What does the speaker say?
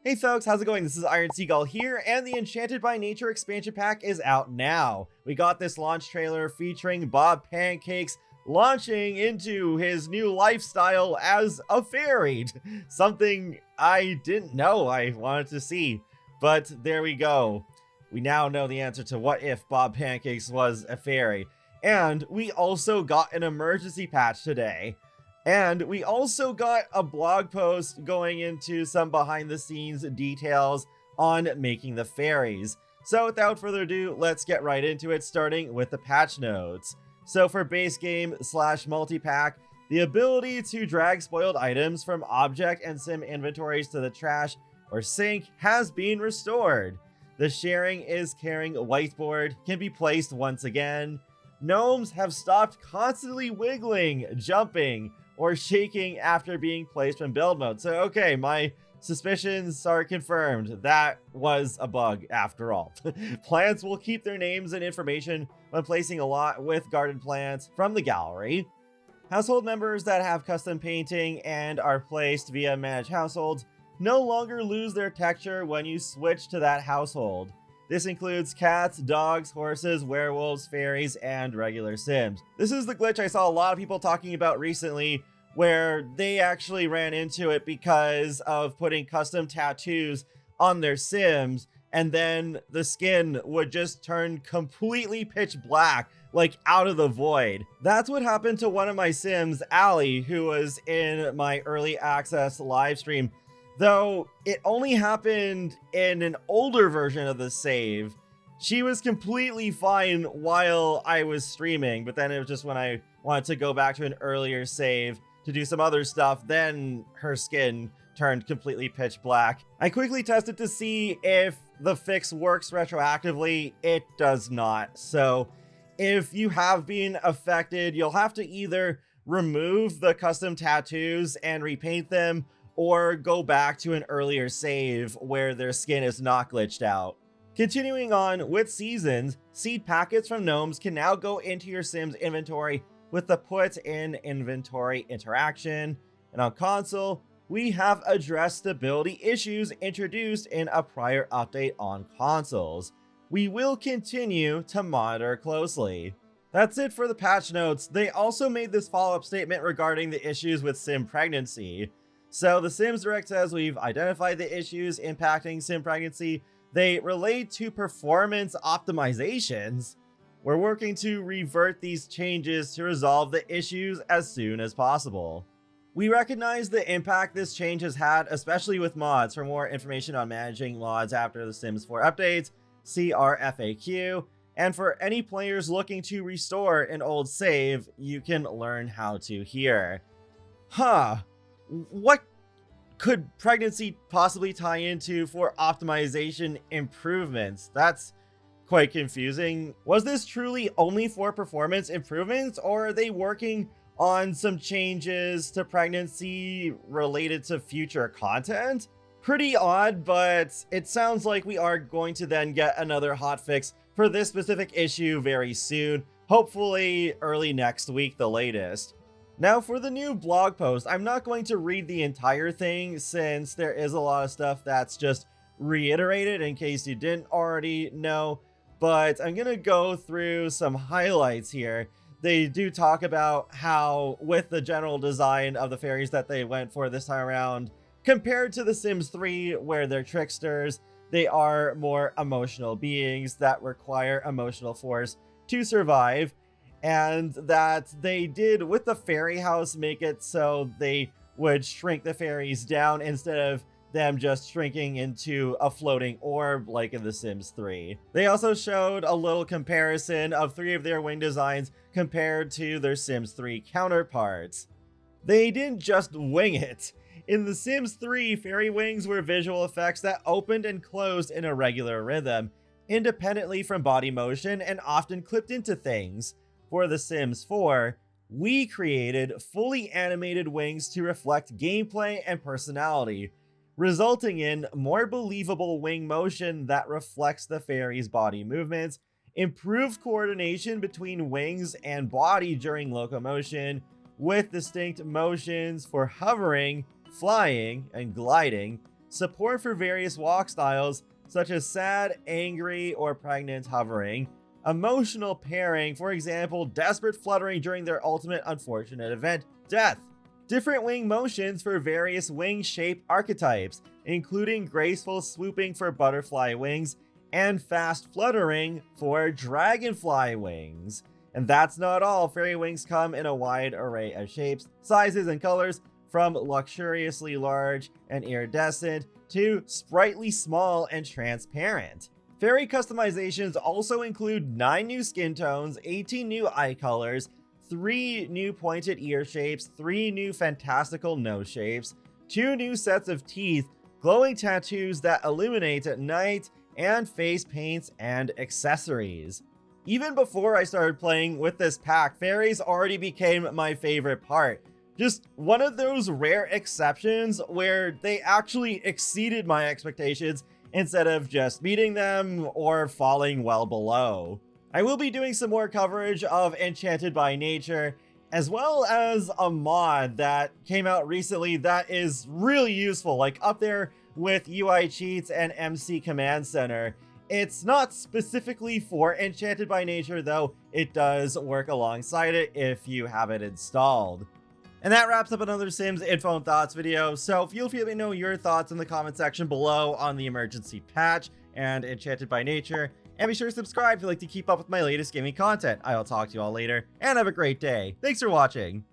Hey folks, how's it going? This is Iron Seagull here, and the Enchanted by Nature expansion pack is out now. We got this launch trailer featuring Bob Pancakes launching into his new lifestyle as a fairy. Something I didn't know I wanted to see, but there we go. We now know the answer to what if Bob Pancakes was a fairy. And we also got an emergency patch today. And we also got a blog post going into some behind the scenes details on making the fairies. So without further ado, let's get right into it, starting with the patch notes. So for base game / multi-pack, the ability to drag spoiled items from object and sim inventories to the trash or sink has been restored. The sharing is caring whiteboard can be placed once again. Gnomes have stopped constantly wiggling, jumping, or shaking after being placed from build mode. So okay, my suspicions are confirmed. That was a bug after all. Plants will keep their names and information when placing a lot with garden plants from the gallery. Household members that have custom painting and are placed via managed households no longer lose their texture when you switch to that household. This includes cats, dogs, horses, werewolves, fairies, and regular sims. This is the glitch I saw a lot of people talking about recently, where they actually ran into it because of putting custom tattoos on their sims, and then the skin would just turn completely pitch black, like out of the void. That's what happened to one of my sims, Allie, who was in my early access live stream. Though it only happened in an older version of the save. She was completely fine while I was streaming, but then it was just when I wanted to go back to an earlier save to do some other stuff, then her skin turned completely pitch black. I quickly tested to see if the fix works retroactively. It does not. So if you have been affected, you'll have to either remove the custom tattoos and repaint them, or go back to an earlier save where their skin is not glitched out. Continuing on with seasons, seed packets from gnomes can now go into your Sim's inventory with the put in inventory interaction. And on console, we have addressed stability issues introduced in a prior update on consoles. We will continue to monitor closely. That's it for the patch notes. They also made this follow-up statement regarding the issues with sim pregnancy. So the Sims Direct says we've identified the issues impacting sim pregnancy. They relate to performance optimizations. We're working to revert these changes to resolve the issues as soon as possible. We recognize the impact this change has had, especially with mods. For more information on managing mods after the Sims 4 updates, see our FAQ. And for any players looking to restore an old save, you can learn how to here. What could pregnancy possibly tie into for optimization improvements? That's quite confusing. Was this truly only for performance improvements, or are they working on some changes to pregnancy related to future content? Pretty odd, but it sounds like we are going to then get another hotfix for this specific issue very soon, hopefully early next week, the latest. Now for the new blog post, I'm not going to read the entire thing since there is a lot of stuff that's just reiterated in case you didn't already know, but I'm going to go through some highlights here. They do talk about how with the general design of the fairies that they went for this time around, compared to The Sims 3 where they're tricksters, they are more emotional beings that require emotional force to survive. And that they did with the fairy house make it so they would shrink the fairies down instead of them just shrinking into a floating orb like in The Sims 3. They also showed a little comparison of 3 of their wing designs compared to their Sims 3 counterparts. They didn't just wing it. In The Sims 3, fairy wings were visual effects that opened and closed in a regular rhythm, independently from body motion and often clipped into things. For The Sims 4, we created fully animated wings to reflect gameplay and personality, resulting in more believable wing motion that reflects the fairy's body movements, improved coordination between wings and body during locomotion, with distinct motions for hovering flying and gliding, support for various walk styles such as sad, angry, or pregnant hovering, emotional pairing, for example, desperate fluttering during their ultimate unfortunate event, death. Different wing motions for various wing shape archetypes, including graceful swooping for butterfly wings and fast fluttering for dragonfly wings. And that's not all. Fairy wings come in a wide array of shapes, sizes, and colors, from luxuriously large and iridescent to sprightly small and transparent. Fairy customizations also include 9 new skin tones, 18 new eye colors, 3 new pointed ear shapes, 3 new fantastical nose shapes, 2 new sets of teeth, glowing tattoos that illuminate at night, and face paints and accessories. Even before I started playing with this pack, fairies already became my favorite part. Just one of those rare exceptions where they actually exceeded my expectations instead of just meeting them or falling well below. I will be doing some more coverage of Enchanted by Nature, as well as a mod that came out recently that is really useful, like up there with UI cheats and MC Command Center. It's not specifically for Enchanted by Nature, though it does work alongside it if you have it installed. And that wraps up another Sims Info and Thoughts video, so feel free to let me know your thoughts in the comment section below on the emergency patch and Enchanted by Nature, and be sure to subscribe if you'd like to keep up with my latest gaming content. I'll talk to you all later, and have a great day. Thanks for watching!